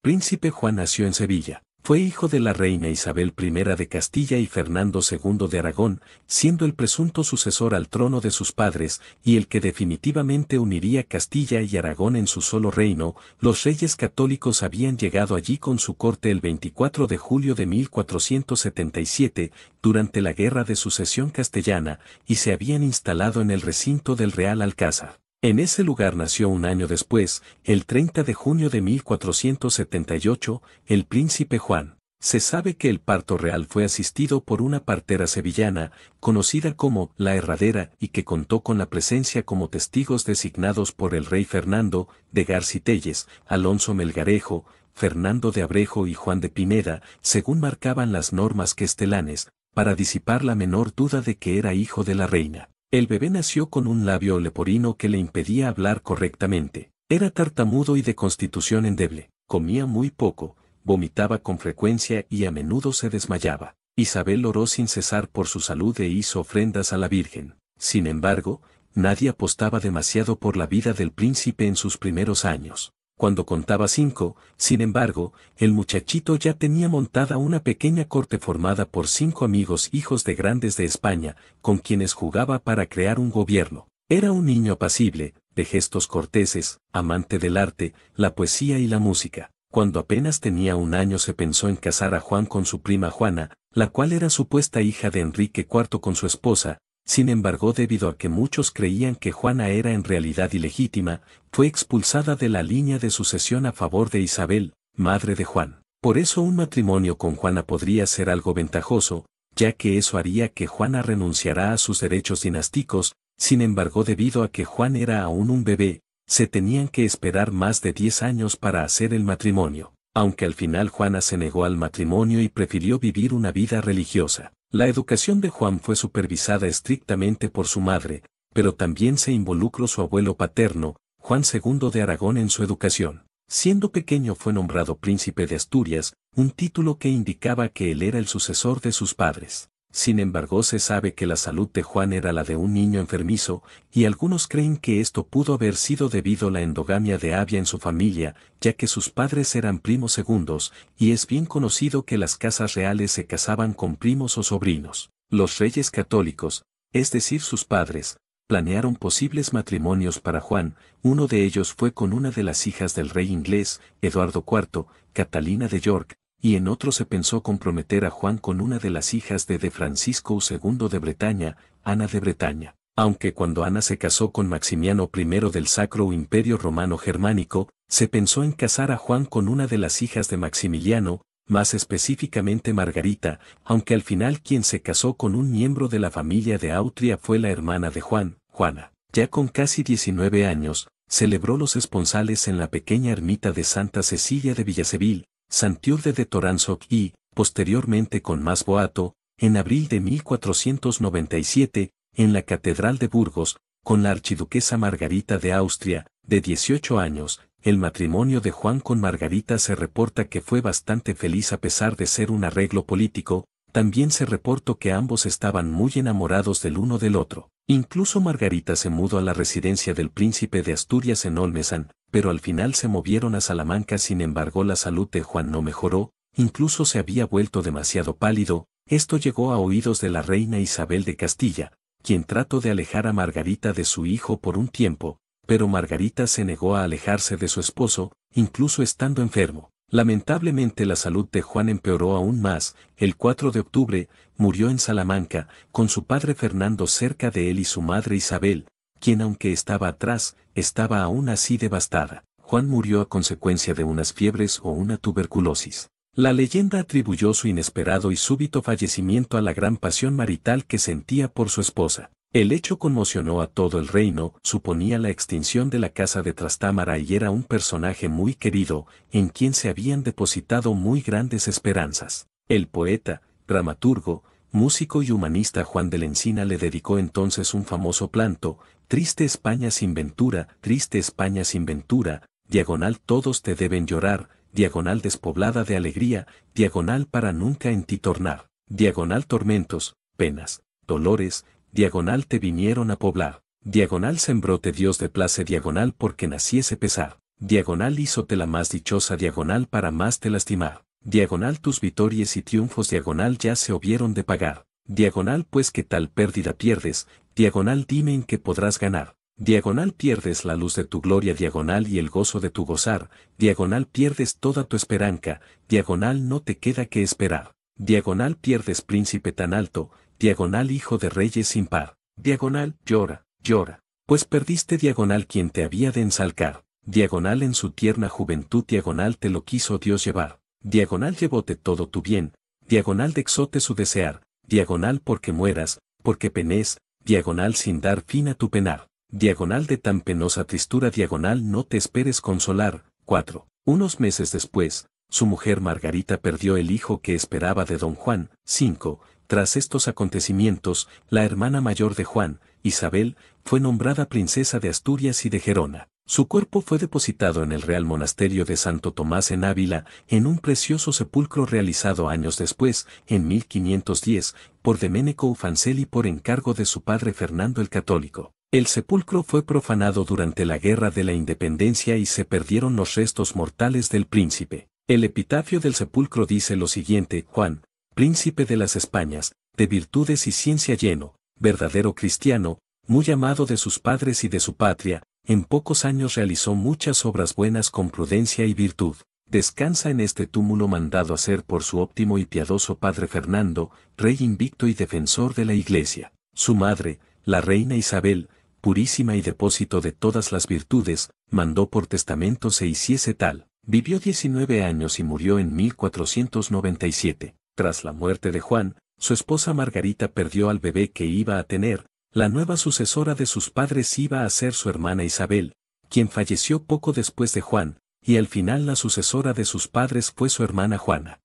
Príncipe Juan nació en Sevilla. Fue hijo de la reina Isabel I de Castilla y Fernando II de Aragón, siendo el presunto sucesor al trono de sus padres, y el que definitivamente uniría Castilla y Aragón en su solo reino. Los reyes católicos habían llegado allí con su corte el 24 de julio de 1477, durante la Guerra de Sucesión Castellana, y se habían instalado en el recinto del Real Alcázar. En ese lugar nació un año después, el 30 de junio de 1478, el príncipe Juan. Se sabe que el parto real fue asistido por una partera sevillana, conocida como la Herradera, y que contó con la presencia como testigos designados por el rey Fernando de Garcitelles, Alonso Melgarejo, Fernando de Abrejo y Juan de Pineda, según marcaban las normas questelanes, para disipar la menor duda de que era hijo de la reina. El bebé nació con un labio leporino que le impedía hablar correctamente. Era tartamudo y de constitución endeble, comía muy poco, vomitaba con frecuencia y a menudo se desmayaba. Isabel oró sin cesar por su salud e hizo ofrendas a la Virgen. Sin embargo, nadie apostaba demasiado por la vida del príncipe en sus primeros años. Cuando contaba 5, sin embargo, el muchachito ya tenía montada una pequeña corte formada por 5 amigos hijos de grandes de España, con quienes jugaba para crear un gobierno. Era un niño apacible, de gestos corteses, amante del arte, la poesía y la música. Cuando apenas tenía un año se pensó en casar a Juan con su prima Juana, la cual era supuesta hija de Enrique IV con su esposa. Sin embargo, debido a que muchos creían que Juana era en realidad ilegítima, fue expulsada de la línea de sucesión a favor de Isabel, madre de Juan. Por eso un matrimonio con Juana podría ser algo ventajoso, ya que eso haría que Juana renunciara a sus derechos dinásticos. Sin embargo, debido a que Juan era aún un bebé, se tenían que esperar más de 10 años para hacer el matrimonio. Aunque al final Juana se negó al matrimonio y prefirió vivir una vida religiosa. La educación de Juan fue supervisada estrictamente por su madre, pero también se involucró su abuelo paterno, Juan II de Aragón, en su educación. Siendo pequeño fue nombrado príncipe de Asturias, un título que indicaba que él era el sucesor de sus padres. Sin embargo, se sabe que la salud de Juan era la de un niño enfermizo, y algunos creen que esto pudo haber sido debido a la endogamia de había en su familia, ya que sus padres eran primos segundos, y es bien conocido que las casas reales se casaban con primos o sobrinos. Los reyes católicos, es decir sus padres, planearon posibles matrimonios para Juan. Uno de ellos fue con una de las hijas del rey inglés, Eduardo IV, Catalina de York, y en otro se pensó comprometer a Juan con una de las hijas de Francisco II de Bretaña, Ana de Bretaña. Aunque cuando Ana se casó con Maximiano I del Sacro Imperio Romano Germánico, se pensó en casar a Juan con una de las hijas de Maximiliano, más específicamente Margarita, aunque al final quien se casó con un miembro de la familia de Austria fue la hermana de Juan, Juana. Ya con casi 19 años, celebró los esponsales en la pequeña ermita de Santa Cecilia de Villasevil, Santiurde de Toranzoc y, posteriormente con más boato, en abril de 1497, en la Catedral de Burgos, con la archiduquesa Margarita de Austria, de 18 años. El matrimonio de Juan con Margarita se reporta que fue bastante feliz a pesar de ser un arreglo político. También se reportó que ambos estaban muy enamorados del uno del otro. Incluso Margarita se mudó a la residencia del príncipe de Asturias en Olmezán, pero al final se movieron a Salamanca. Sin embargo, la salud de Juan no mejoró, incluso se había vuelto demasiado pálido. Esto llegó a oídos de la reina Isabel de Castilla, quien trató de alejar a Margarita de su hijo por un tiempo, pero Margarita se negó a alejarse de su esposo, incluso estando enfermo. Lamentablemente la salud de Juan empeoró aún más. El 4 de octubre, murió en Salamanca, con su padre Fernando cerca de él y su madre Isabel, quien aunque estaba atrás, estaba aún así devastada. Juan murió a consecuencia de unas fiebres o una tuberculosis. La leyenda atribuyó su inesperado y súbito fallecimiento a la gran pasión marital que sentía por su esposa. El hecho conmocionó a todo el reino, suponía la extinción de la casa de Trastámara y era un personaje muy querido, en quien se habían depositado muy grandes esperanzas. El poeta, dramaturgo, músico y humanista Juan de la Encina le dedicó entonces un famoso planto: Triste España sin ventura, triste España sin ventura, diagonal todos te deben llorar, diagonal despoblada de alegría, diagonal para nunca en ti tornar, diagonal tormentos, penas, dolores, diagonal te vinieron a poblar, diagonal sembróte Dios de place, diagonal porque naciese pesar. diagonal hízote la más dichosa, diagonal para más te lastimar, diagonal tus vitorias y triunfos, diagonal ya se hubieron de pagar, diagonal pues que tal pérdida pierdes, diagonal dime en qué podrás ganar, diagonal pierdes la luz de tu gloria, diagonal y el gozo de tu gozar, diagonal pierdes toda tu esperanza, diagonal no te queda que esperar, diagonal pierdes príncipe tan alto, diagonal hijo de reyes sin par, diagonal llora, llora, pues perdiste, diagonal quien te había de ensalcar, diagonal en su tierna juventud, diagonal te lo quiso Dios llevar, diagonal llevóte todo tu bien, diagonal de exote su desear, diagonal porque mueras, porque penes, diagonal sin dar fin a tu penar, diagonal de tan penosa tristura, diagonal no te esperes consolar. 4. Unos meses después, su mujer Margarita perdió el hijo que esperaba de don Juan. 5. Tras estos acontecimientos, la hermana mayor de Juan, Isabel, fue nombrada princesa de Asturias y de Gerona. Su cuerpo fue depositado en el Real Monasterio de Santo Tomás en Ávila, en un precioso sepulcro realizado años después, en 1510, por Domenico Ufancelli por encargo de su padre Fernando el Católico. El sepulcro fue profanado durante la Guerra de la Independencia y se perdieron los restos mortales del príncipe. El epitafio del sepulcro dice lo siguiente: Juan, príncipe de las Españas, de virtudes y ciencia lleno, verdadero cristiano, muy amado de sus padres y de su patria, en pocos años realizó muchas obras buenas con prudencia y virtud. Descansa en este túmulo mandado hacer por su óptimo y piadoso padre Fernando, rey invicto y defensor de la Iglesia. Su madre, la reina Isabel, purísima y depósito de todas las virtudes, mandó por testamento se hiciese tal. Vivió 19 años y murió en 1497. Tras la muerte de Juan, su esposa Margarita perdió al bebé que iba a tener. La nueva sucesora de sus padres iba a ser su hermana Isabel, quien falleció poco después de Juan, y al final la sucesora de sus padres fue su hermana Juana.